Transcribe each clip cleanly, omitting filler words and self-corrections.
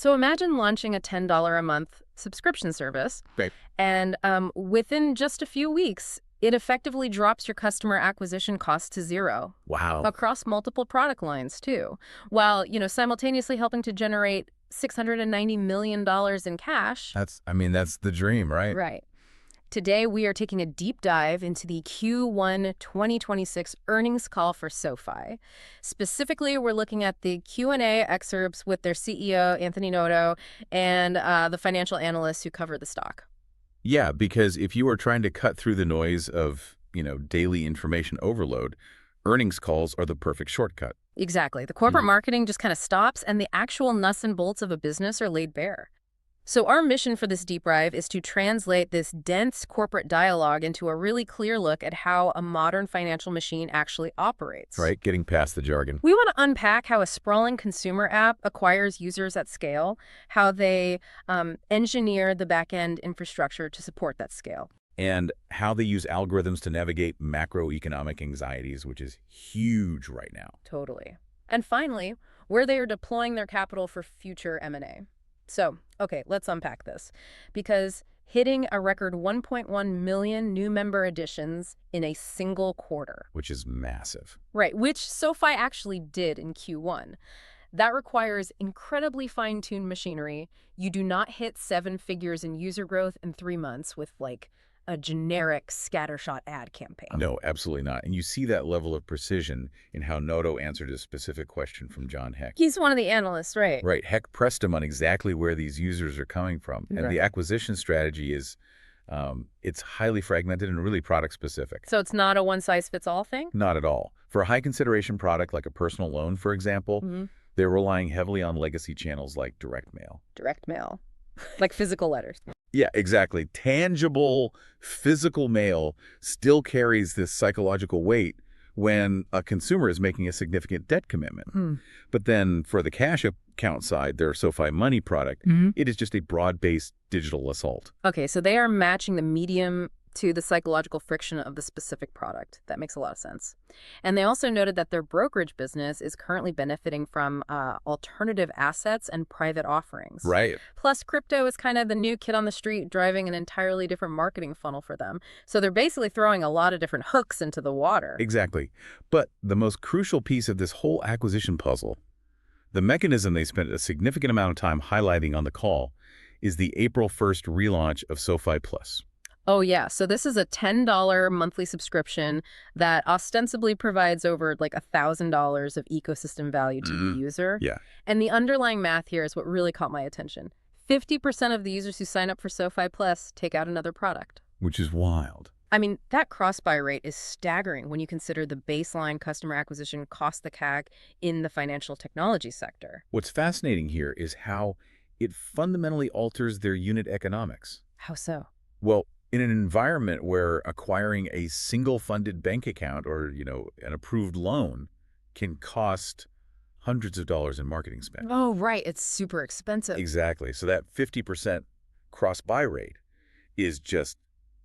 So imagine launching a $10 a month subscription service, Right. and within just a few weeks, it effectively drops your customer acquisition cost to zero Wow. across multiple product lines too, while simultaneously helping to generate $690 million in cash. That's the dream, right? Right. Today, we are taking a deep dive into the Q1 2026 earnings call for SoFi. Specifically, we're looking at the Q&A excerpts with their CEO, Anthony Noto, and the financial analysts who cover the stock. Yeah, because if you are trying to cut through the noise of, daily information overload, earnings calls are the perfect shortcut. Exactly. The corporate marketing just kind of stops, and the actual nuts and bolts of a business are laid bare. So our mission for this deep dive is to translate this dense corporate dialogue into a really clear look at how a modern financial machine actually operates. Right, getting past the jargon. We want to unpack how a sprawling consumer app acquires users at scale, how they engineer the back-end infrastructure to support that scale. And how they use algorithms to navigate macroeconomic anxieties, which is huge right now. Totally. And finally, where they are deploying their capital for future M&A. So, okay, let's unpack this. Because hitting a record 1.1 million new member additions in a single quarter. Which is massive. Right, which SoFi actually did in Q1. That requires incredibly fine-tuned machinery. You do not hit 7 figures in user growth in 3 months with, like, a generic scattershot ad campaign. No, absolutely not. And you see that level of precision in how Noto answered a specific question from John Heck. He's one of the analysts, right? Right. Heck pressed him on exactly where these users are coming from. And the acquisition strategy is, it's highly fragmented and really product specific. So it's not a one-size-fits-all thing? Not at all. For a high consideration product like a personal loan, for example, they're relying heavily on legacy channels like direct mail. Direct mail. Like physical letters. Yeah, exactly. Tangible, physical mail still carries this psychological weight when a consumer is making a significant debt commitment. But then for the cash account side, their SoFi Money product, it is just a broad-based digital assault. Okay, so they are matching the medium to the psychological friction of the specific product. That makes a lot of sense. And they also noted that their brokerage business is currently benefiting from alternative assets and private offerings. Right. Plus, crypto is kind of the new kid on the street driving an entirely different marketing funnel for them. So they're basically throwing a lot of different hooks into the water. Exactly. But the most crucial piece of this whole acquisition puzzle, the mechanism they spent a significant amount of time highlighting on the call, is the April 1st relaunch of SoFi Plus. Oh, yeah. So this is a $10 monthly subscription that ostensibly provides over like $1,000 of ecosystem value to the user. Yeah. And the underlying math here is what really caught my attention. 50% of the users who sign up for SoFi Plus take out another product. Which is wild. I mean, that cross-buy rate is staggering when you consider the baseline customer acquisition cost, the CAC, in the financial technology sector. What's fascinating here is how it fundamentally alters their unit economics. How so? Well, in an environment where acquiring a single funded bank account or, an approved loan can cost hundreds of dollars in marketing spend. Oh, right. It's super expensive. Exactly. So that 50% cross-buy rate is just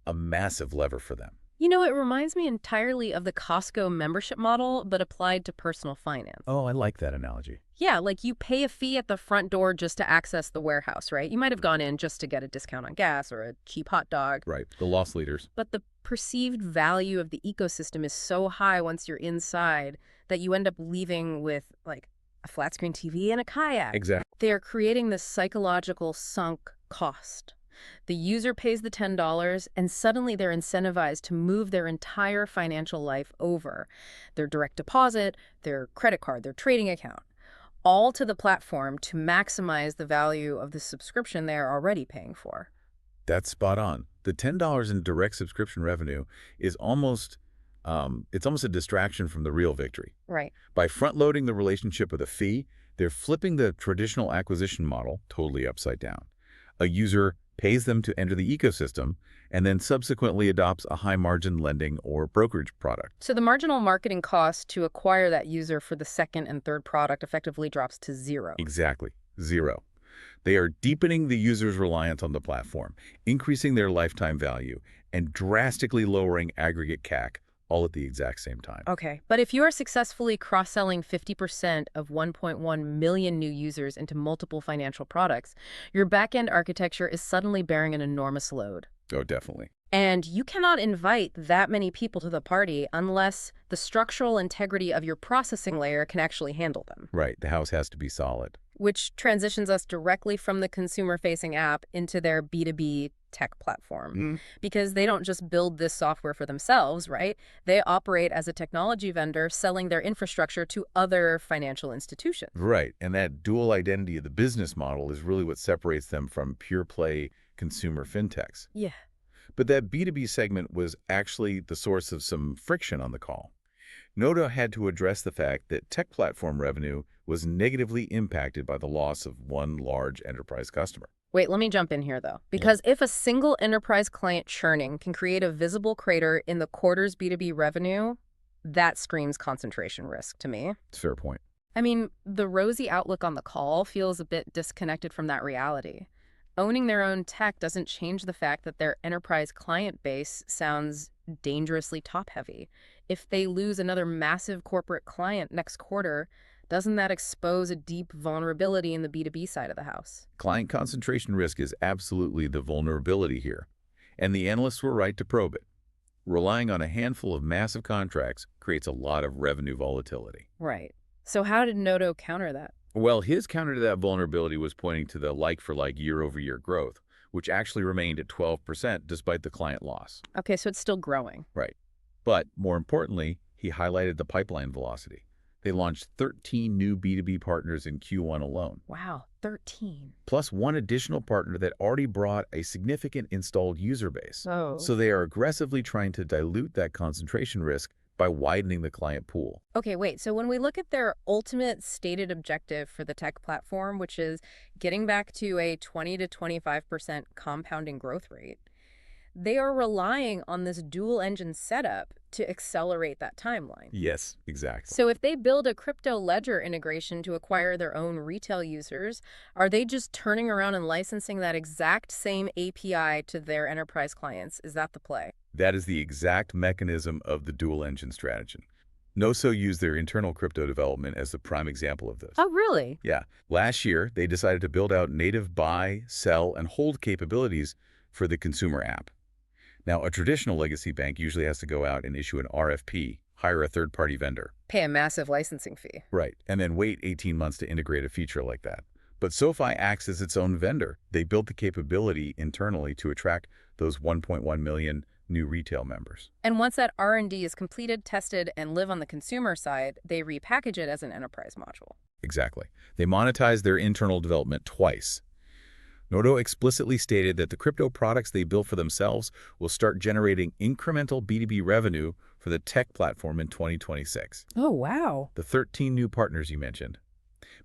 a massive lever for them. It reminds me entirely of the Costco membership model, but applied to personal finance. Oh, I like that analogy. Yeah, like you pay a fee at the front door just to access the warehouse, right? You might have gone in just to get a discount on gas or a cheap hot dog. Right, the loss leaders. But the perceived value of the ecosystem is so high once you're inside that you end up leaving with, like, a flat screen TV and a kayak. Exactly. They're creating this psychological sunk cost. The user pays the $10, and suddenly they're incentivized to move their entire financial life over. Their direct deposit, their credit card, their trading account, all to the platform to maximize the value of the subscription they're already paying for. That's spot on. The $10 in direct subscription revenue is almost a distraction from the real victory. Right. By front-loading the relationship with a fee, they're flipping the traditional acquisition model totally upside down. A user pays them to enter the ecosystem, and then subsequently adopts a high-margin lending or brokerage product. So the marginal marketing cost to acquire that user for the second and third product effectively drops to zero. Exactly. Zero. They are deepening the user's reliance on the platform, increasing their lifetime value, and drastically lowering aggregate CAC, all at the exact same time. Okay, but if you are successfully cross-selling 50% of 1.1 million new users into multiple financial products, your back-end architecture is suddenly bearing an enormous load. Oh, definitely. And you cannot invite that many people to the party unless the structural integrity of your processing layer can actually handle them. Right. The house has to be solid. Which transitions us directly from the consumer-facing app into their B2B tech platform. Because they don't just build this software for themselves, right? They operate as a technology vendor selling their infrastructure to other financial institutions. Right. And that dual identity of the business model is really what separates them from pure play consumer fintechs. Yeah. But that B2B segment was actually the source of some friction on the call. Noto had to address the fact that tech platform revenue was negatively impacted by the loss of one large enterprise customer. Wait, let me jump in here, though. Because if a single enterprise client churning can create a visible crater in the quarter's B2B revenue, that screams concentration risk to me. It's a fair point. I mean, the rosy outlook on the call feels a bit disconnected from that reality. Owning their own tech doesn't change the fact that their enterprise client base sounds dangerously top-heavy. If they lose another massive corporate client next quarter, doesn't that expose a deep vulnerability in the B2B side of the house? Client concentration risk is absolutely the vulnerability here, and the analysts were right to probe it. Relying on a handful of massive contracts creates a lot of revenue volatility. Right. So how did Noto counter that? Well, his counter to that vulnerability was pointing to the like-for-like year-over-year growth, which actually remained at 12% despite the client loss. Okay, so it's still growing. Right. But more importantly, he highlighted the pipeline velocity. They launched 13 new B2B partners in Q1 alone. Wow, 13. Plus one additional partner that already brought a significant installed user base. Oh. So they are aggressively trying to dilute that concentration risk by widening the client pool. Okay, wait. So when we look at their ultimate stated objective for the tech platform, which is getting back to a 20 to 25% compounding growth rate, they are relying on this dual engine setup to accelerate that timeline. Yes, exactly. So if they build a crypto ledger integration to acquire their own retail users, are they just turning around and licensing that exact same API to their enterprise clients? Is that the play? That is the exact mechanism of the dual engine strategy. Noso used their internal crypto development as the prime example of this. Oh, really? Yeah. Last year, they decided to build out native buy, sell, and hold capabilities for the consumer app. Now, a traditional legacy bank usually has to go out and issue an RFP, hire a third-party vendor. Pay a massive licensing fee. Right, and then wait 18 months to integrate a feature like that. But SoFi acts as its own vendor. They built the capability internally to attract those 1.1 million new retail members. And once that R&D is completed, tested, and live on the consumer side, they repackage it as an enterprise module. Exactly. They monetize their internal development twice. Noto explicitly stated that the crypto products they built for themselves will start generating incremental B2B revenue for the tech platform in 2026. Oh, wow. The 13 new partners you mentioned.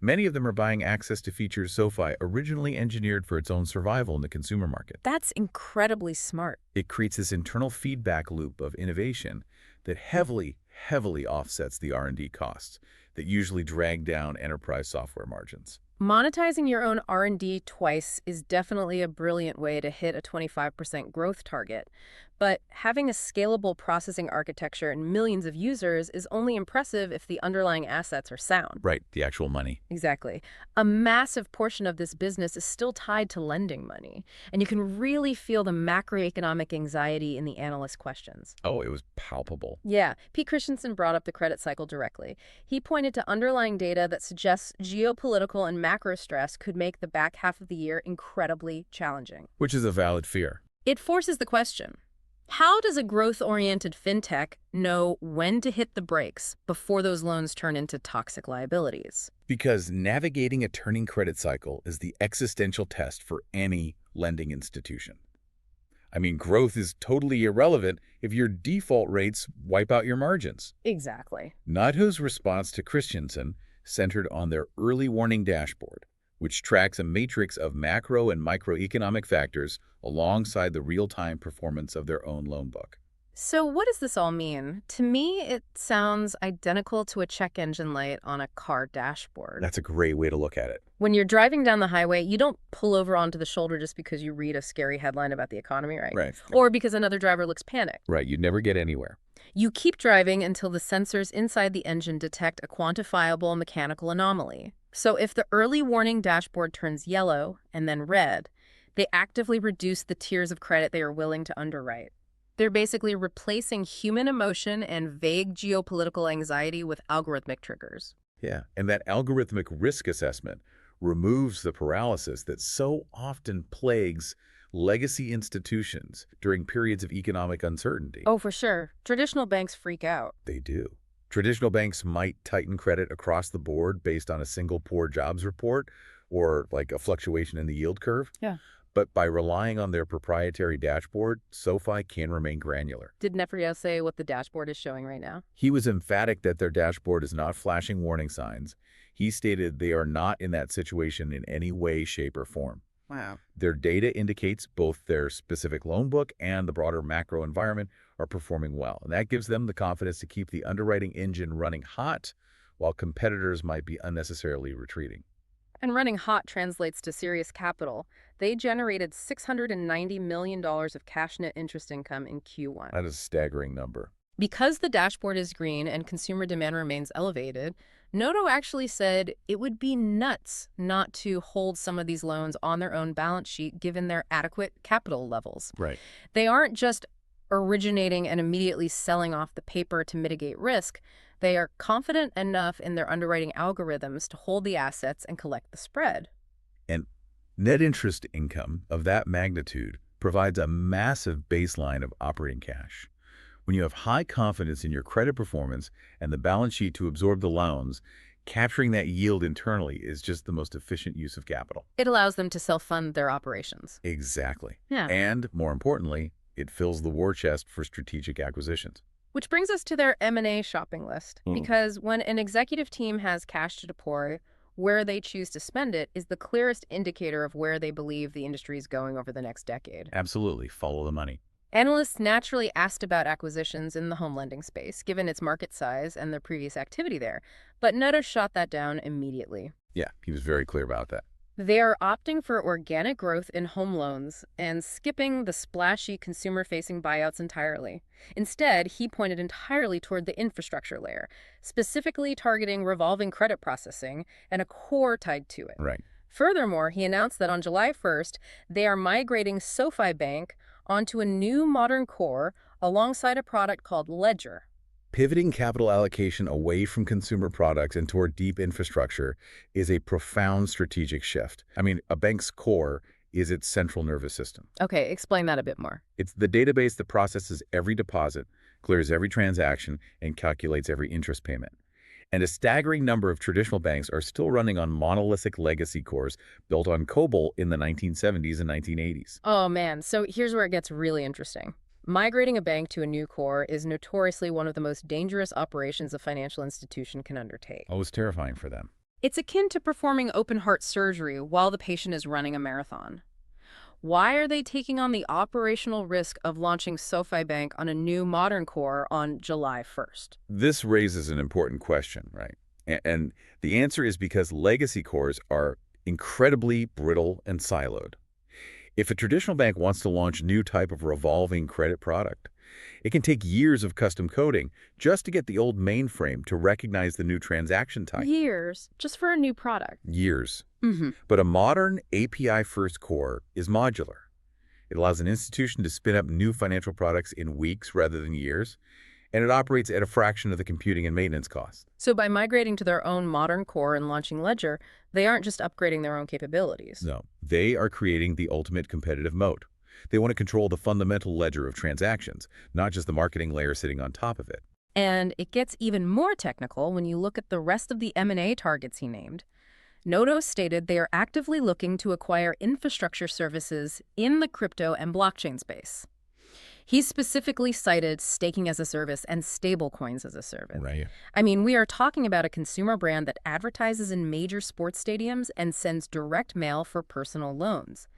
Many of them are buying access to features SoFi originally engineered for its own survival in the consumer market. That's incredibly smart. It creates this internal feedback loop of innovation that heavily offsets the R&D costs that usually drag down enterprise software margins. Monetizing your own R&D twice is definitely a brilliant way to hit a 25% growth target. But having a scalable processing architecture and millions of users is only impressive if the underlying assets are sound. Right, the actual money. Exactly. A massive portion of this business is still tied to lending money, and you can really feel the macroeconomic anxiety in the analyst questions. Oh, it was palpable. Yeah, Pete Christensen brought up the credit cycle directly. He pointed to underlying data that suggests geopolitical and macro stress could make the back half of the year incredibly challenging. Which is a valid fear. It forces the question. How does a growth-oriented fintech know when to hit the brakes before those loans turn into toxic liabilities? Because navigating a turning credit cycle is the existential test for any lending institution. I mean, growth is totally irrelevant if your default rates wipe out your margins. Exactly. Noto's response to Christensen centered on their early warning dashboard, which tracks a matrix of macro and microeconomic factors alongside the real-time performance of their own loan book. So what does this all mean? To me, it sounds identical to a check engine light on a car dashboard. That's a great way to look at it. When you're driving down the highway, you don't pull over onto the shoulder just because you read a scary headline about the economy, right? Right. Or because another driver looks panicked. Right, you'd never get anywhere. You keep driving until the sensors inside the engine detect a quantifiable mechanical anomaly. So if the early warning dashboard turns yellow and then red, they actively reduce the tiers of credit they are willing to underwrite. They're basically replacing human emotion and vague geopolitical anxiety with algorithmic triggers. Yeah, and that algorithmic risk assessment removes the paralysis that so often plagues legacy institutions during periods of economic uncertainty. Oh, for sure. Traditional banks freak out. They do. Traditional banks might tighten credit across the board based on a single poor jobs report or like a fluctuation in the yield curve. Yeah. But by relying on their proprietary dashboard, SoFi can remain granular. Did Nefriel say what the dashboard is showing right now? He was emphatic that their dashboard is not flashing warning signs. He stated they are not in that situation in any way, shape, or form. Wow. Their data indicates both their specific loan book and the broader macro environment are performing well. And that gives them the confidence to keep the underwriting engine running hot while competitors might be unnecessarily retreating. And running hot translates to serious capital. They generated $690 million of cash net interest income in Q1. That is a staggering number. Because the dashboard is green and consumer demand remains elevated, Noto actually said it would be nuts not to hold some of these loans on their own balance sheet given their adequate capital levels. Right. They aren't just originating and immediately selling off the paper to mitigate risk. They are confident enough in their underwriting algorithms to hold the assets and collect the spread. And net interest income of that magnitude provides a massive baseline of operating cash. When you have high confidence in your credit performance and the balance sheet to absorb the loans, capturing that yield internally is just the most efficient use of capital. It allows them to self-fund their operations. Exactly. Yeah. And more importantly, it fills the war chest for strategic acquisitions. Which brings us to their M&A shopping list. Because when an executive team has cash to deploy, where they choose to spend it is the clearest indicator of where they believe the industry is going over the next decade. Absolutely. Follow the money. Analysts naturally asked about acquisitions in the home lending space, given its market size and their previous activity there. But Nutter shot that down immediately. Yeah, he was very clear about that. They are opting for organic growth in home loans and skipping the splashy consumer-facing buyouts entirely. Instead, he pointed entirely toward the infrastructure layer, specifically targeting revolving credit processing and a core tied to it. Right. Furthermore, he announced that on July 1st, they are migrating SoFi Bank onto a new modern core alongside a product called Ledger. Pivoting capital allocation away from consumer products and toward deep infrastructure is a profound strategic shift. I mean, a bank's core is its central nervous system. Okay, explain that a bit more. It's the database that processes every deposit, clears every transaction, and calculates every interest payment. And a staggering number of traditional banks are still running on monolithic legacy cores built on COBOL in the 1970s and 1980s. Oh man, so here's where it gets really interesting. Migrating a bank to a new core is notoriously one of the most dangerous operations a financial institution can undertake. Oh, it's terrifying for them. It's akin to performing open-heart surgery while the patient is running a marathon. Why are they taking on the operational risk of launching SoFi Bank on a new modern core on July 1st? This raises an important question, right? And the answer is because legacy cores are incredibly brittle and siloed. If a traditional bank wants to launch a new type of revolving credit product, it can take years of custom coding just to get the old mainframe to recognize the new transaction type. Years, just for a new product. Years. Mm-hmm. But a modern API-first core is modular. It allows an institution to spin up new financial products in weeks rather than years, and it operates at a fraction of the computing and maintenance costs. So by migrating to their own modern core and launching Ledger, they aren't just upgrading their own capabilities. No, they are creating the ultimate competitive moat. They want to control the fundamental ledger of transactions, not just the marketing layer sitting on top of it. And it gets even more technical when you look at the rest of the M&A targets he named. Noto stated they are actively looking to acquire infrastructure services in the crypto and blockchain space. He specifically cited staking as a service and stablecoins as a service. Right. I mean, we are talking about a consumer brand that advertises in major sports stadiums and sends direct mail for personal loans.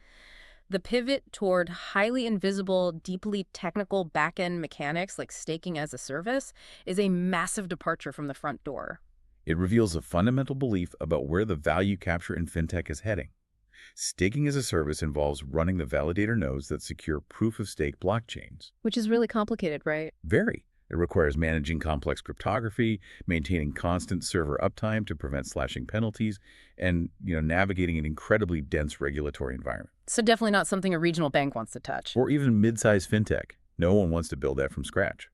The pivot toward highly invisible, deeply technical back-end mechanics like staking as a service is a massive departure from the front door. It reveals a fundamental belief about where the value capture in fintech is heading. Staking as a service involves running the validator nodes that secure proof-of-stake blockchains. Which is really complicated, right? Very. It requires managing complex cryptography, maintaining constant server uptime to prevent slashing penalties, and navigating an incredibly dense regulatory environment. So definitely not something a regional bank wants to touch. Or even mid-sized fintech. No one wants to build that from scratch.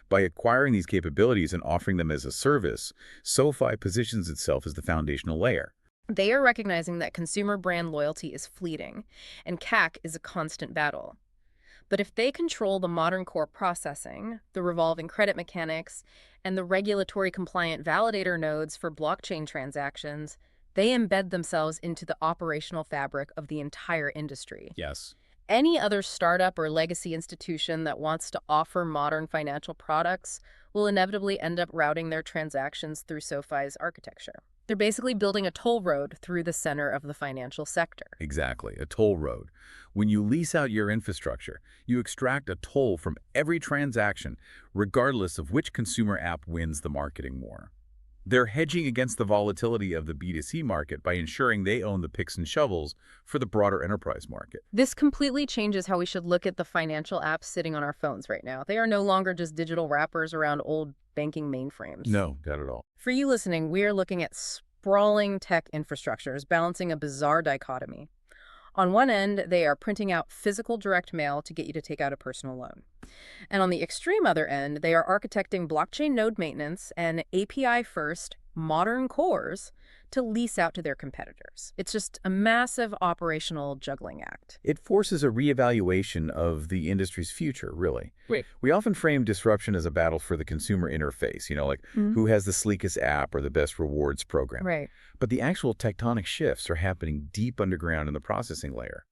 By acquiring these capabilities and offering them as a service, SoFi positions itself as the foundational layer. They are recognizing that consumer brand loyalty is fleeting, and CAC is a constant battle. But if they control the modern core processing, the revolving credit mechanics, and the regulatory compliant validator nodes for blockchain transactions, they embed themselves into the operational fabric of the entire industry. Yes. Any other startup or legacy institution that wants to offer modern financial products will inevitably end up routing their transactions through SoFi's architecture. They're basically building a toll road through the center of the financial sector. Exactly, a toll road. When you lease out your infrastructure, you extract a toll from every transaction, regardless of which consumer app wins the marketing war. They're hedging against the volatility of the B2C market by ensuring they own the picks and shovels for the broader enterprise market. This completely changes how we should look at the financial apps sitting on our phones right now. They are no longer just digital wrappers around old banking mainframes. No, not at all. For you listening, we are looking at sprawling tech infrastructures balancing a bizarre dichotomy. On one end, they are printing out physical direct mail to get you to take out a personal loan. And on the extreme other end, they are architecting blockchain node maintenance and API-first modern cores to lease out to their competitors. It's just a massive operational juggling act. It forces a reevaluation of the industry's future, really. Right. We often frame disruption as a battle for the consumer interface, like who has the sleekest app or the best rewards program. Right. But the actual tectonic shifts are happening deep underground in the processing layer.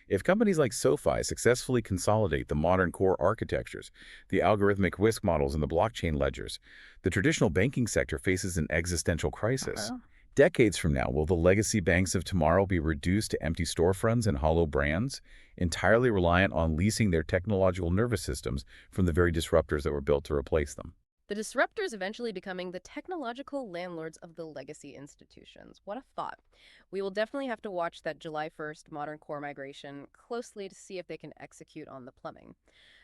If companies like SoFi successfully consolidate the modern core architectures, the algorithmic risk models, and the blockchain ledgers, the traditional banking sector faces an existential crisis. Decades from now, will the legacy banks of tomorrow be reduced to empty storefronts and hollow brands, entirely reliant on leasing their technological nervous systems from the very disruptors that were built to replace them? The disruptors eventually becoming the technological landlords of the legacy institutions. What a thought. We will definitely have to watch that July 1st modern core migration closely to see if they can execute on the plumbing.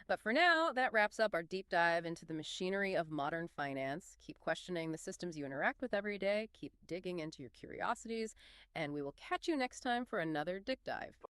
But for now, that wraps up our deep dive into the machinery of modern finance. Keep questioning the systems you interact with every day, keep digging into your curiosities, and we will catch you next time for another Dig Dive.